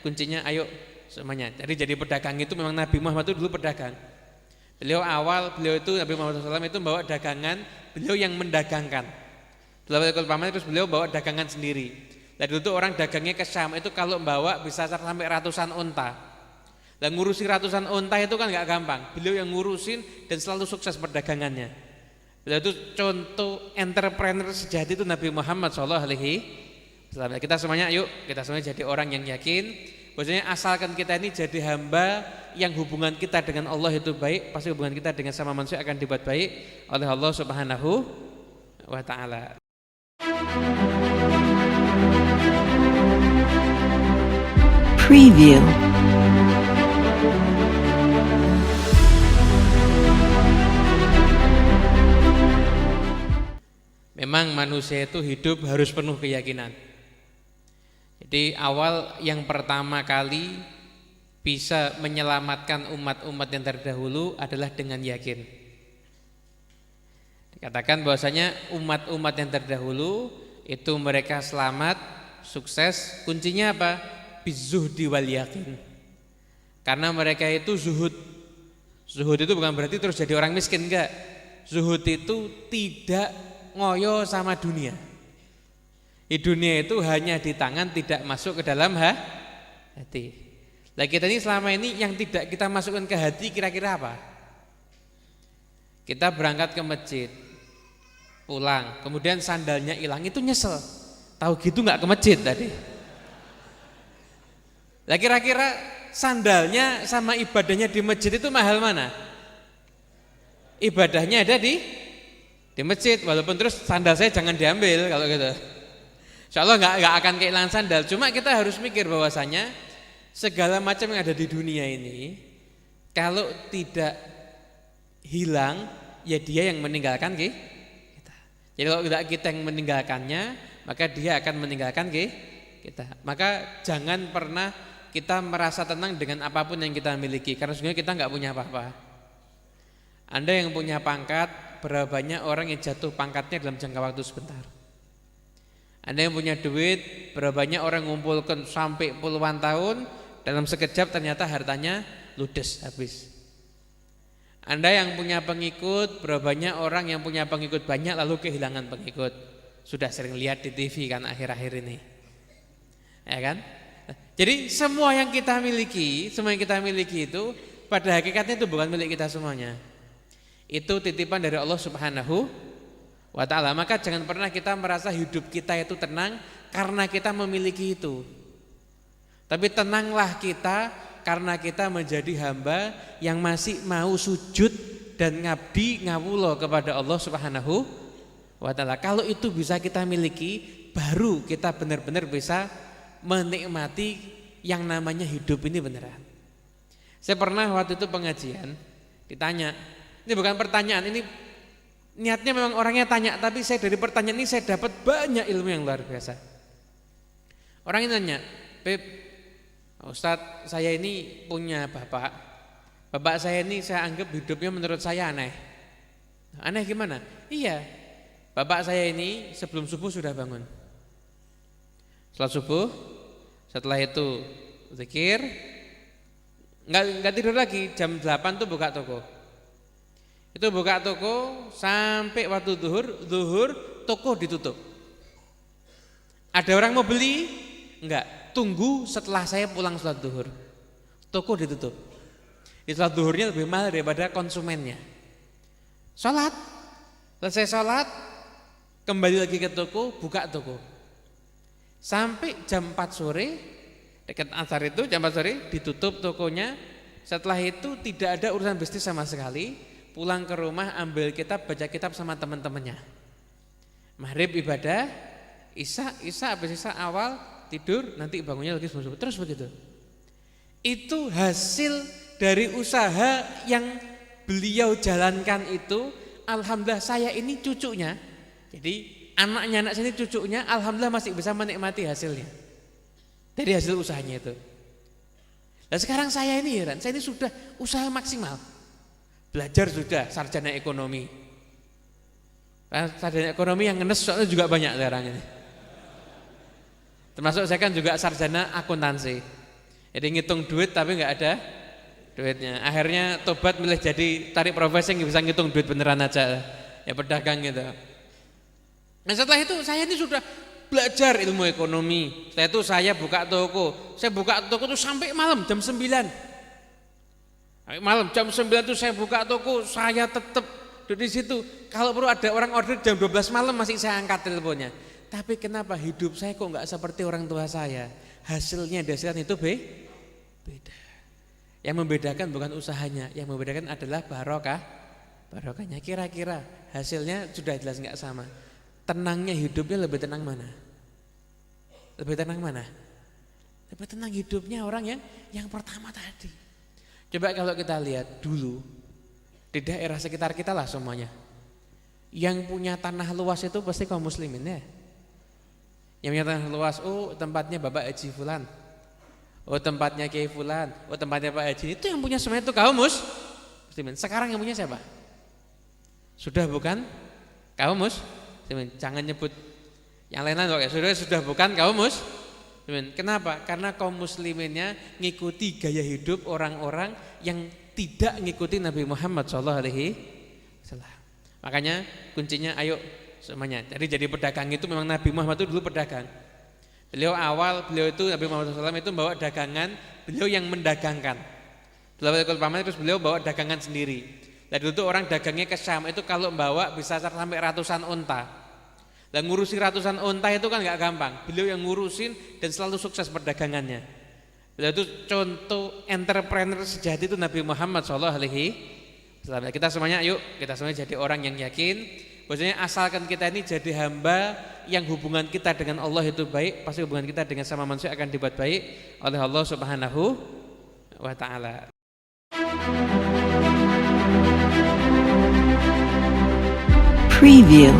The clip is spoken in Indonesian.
kuncinya ayo semuanya. Jadi pedagang itu memang Nabi Muhammad itu dulu pedagang. Beliau itu Nabi Muhammad SAW itu bawa dagangan, beliau yang mendagangkan. Terus beliau bawa dagangan sendiri. Dan dulu tuh orang dagangnya ke Syam itu kalau bawa bisa sampai ratusan unta. Dan ngurusi ratusan unta itu kan nggak gampang. Beliau yang ngurusin dan selalu sukses perdagangannya. Beliau itu contoh entrepreneur sejati itu Nabi Muhammad SAW. Kita semuanya jadi orang yang yakin bahwasanya asalkan kita ini jadi hamba yang hubungan kita dengan Allah itu baik, pasti hubungan kita dengan sama manusia akan dibuat baik oleh Allah Subhanahu wa taala. Preview. Memang manusia itu hidup harus penuh keyakinan. Jadi awal yang pertama kali bisa menyelamatkan umat-umat yang terdahulu adalah dengan yakin. Dikatakan bahwasanya umat-umat yang terdahulu itu mereka selamat, sukses, kuncinya apa? Bizuhdi wal yakin. Karena mereka itu zuhud. Zuhud itu bukan berarti terus jadi orang miskin, enggak. Zuhud itu tidak ngoyo sama dunia. Di dunia itu hanya di tangan, tidak masuk ke dalam hati. Nah kita ini selama ini yang tidak kita masukkan ke hati kira-kira apa? Kita berangkat ke masjid, pulang, kemudian sandalnya hilang, itu nyesel. Tahu gitu nggak ke masjid tadi? Nah kira-kira sandalnya sama ibadahnya di masjid itu mahal mana? Ibadahnya ada di masjid, walaupun terus sandal saya jangan diambil kalau gitu. Insyaallah nggak akan kehilangan sandal. Cuma kita harus mikir bahwasanya segala macam yang ada di dunia ini kalau tidak hilang ya dia yang meninggalkan kita. Jadi kalau tidak kita yang meninggalkannya maka dia akan meninggalkan kita. Maka jangan pernah kita merasa tenang dengan apapun yang kita miliki karena sebenarnya kita nggak punya apa-apa. Anda yang punya pangkat, berapa banyak orang yang jatuh pangkatnya dalam jangka waktu sebentar. Anda yang punya duit, berapa banyak orang ngumpulkan sampai puluhan tahun, dalam sekejap ternyata hartanya ludes habis. Anda yang punya pengikut, berapa banyak orang yang punya pengikut banyak lalu kehilangan pengikut. Sudah sering lihat di TV kan akhir-akhir ini. Ya kan? Jadi semua yang kita miliki itu pada hakikatnya itu bukan milik kita semuanya. Itu titipan dari Allah Subhanahu wa ta'ala. Maka jangan pernah kita merasa hidup kita itu tenang karena kita memiliki itu. Tapi tenanglah kita karena kita menjadi hamba yang masih mau sujud dan ngabdi ngawula kepada Allah Subhanahu wa ta'ala. Kalau itu bisa kita miliki, baru kita benar-benar bisa menikmati yang namanya hidup ini beneran. Saya pernah waktu itu pengajian ditanya, ini bukan pertanyaan, ini niatnya memang orangnya tanya, tapi saya dari pertanyaan ini saya dapat banyak ilmu yang luar biasa. Orang ini nanya, Beb, Ustadz saya ini punya bapak saya ini saya anggap hidupnya menurut saya aneh. Aneh gimana? Iya, bapak saya ini sebelum subuh sudah bangun. Setelah subuh, setelah itu zikir, nggak tidur lagi, jam 8 tuh buka toko. Itu buka toko sampai waktu zuhur toko ditutup. Ada orang mau beli? Enggak, tunggu setelah saya pulang sholat zuhur. Toko ditutup. Sholat zuhurnya lebih mahal daripada konsumennya. Sholat, selesai sholat, kembali lagi ke toko, buka toko. Sampai jam 4 sore, dekat asar itu jam 4 sore ditutup tokonya. Setelah itu tidak ada urusan bisnis sama sekali. Pulang ke rumah ambil kitab, baca kitab sama teman-temannya. Maghrib ibadah, Isya habis Isya awal tidur, nanti bangunnya lagi subuh. Terus begitu. Itu hasil dari usaha yang beliau jalankan itu. Alhamdulillah saya ini cucunya. Jadi anaknya anak saya ini cucunya, alhamdulillah masih bisa menikmati hasilnya. Dari hasil usahanya itu. Dan sekarang saya ini heran, saya ini sudah usaha maksimal. Belajar sudah sarjana ekonomi. Sarjana ekonomi yang ngenes soalnya juga banyak sekarang ini. Termasuk saya kan juga sarjana akuntansi. Jadi ngitung duit tapi nggak ada duitnya. Akhirnya tobat milih jadi tarik profesi yang bisa ngitung duit beneran aja, ya pedagang gitu. Nah setelah itu saya ini sudah belajar ilmu ekonomi. Setelah itu saya buka toko. Saya buka toko itu sampai malam jam 9. Malam jam 9 itu saya buka toko, saya tetap di situ. Kalau perlu ada orang order jam 12 malam masih saya angkat teleponnya. Tapi kenapa hidup saya kok nggak seperti orang tua saya? Hasilnya dihasilkan itu beda. Yang membedakan bukan usahanya, yang membedakan adalah barokahnya. Kira-kira hasilnya sudah jelas nggak sama. Tenangnya hidupnya lebih tenang mana? Lebih tenang mana? Lebih tenang hidupnya orang yang pertama tadi. Coba kalau kita lihat dulu di daerah sekitar kita lah semuanya, yang punya tanah luas itu pasti kaum muslimin ya. Yang punya tanah luas, oh tempatnya Bapak Haji Fulan, oh tempatnya Kiai Fulan, oh tempatnya Pak Haji, itu yang punya semuanya itu kaum muslimin. Sekarang yang punya siapa? Sudah bukan kaum muslimin. Jangan nyebut yang lain-lain, sudah bukan kaum muslimin. Kenapa? Karena kaum musliminnya ngikuti gaya hidup orang-orang yang tidak ngikuti Nabi Muhammad SAW. Makanya kuncinya ayo semuanya. Jadi pedagang itu memang Nabi Muhammad itu dulu pedagang. Beliau itu Nabi Muhammad SAW itu bawa dagangan, beliau yang mendagangkan. Terus beliau bawa dagangan sendiri. Dan dulu tuh orang dagangnya ke Syam itu kalau bawa bisa sampai ratusan unta. Dan ngurusi ratusan unta itu kan gak gampang. Beliau yang ngurusin dan selalu sukses perdagangannya. Beliau itu contoh entrepreneur sejati itu Nabi Muhammad SAW. Kita semuanya jadi orang yang yakin bahwasanya asalkan kita ini jadi hamba yang hubungan kita dengan Allah itu baik, pasti hubungan kita dengan sama manusia akan dibuat baik oleh Allah Subhanahu wa taala. Preview.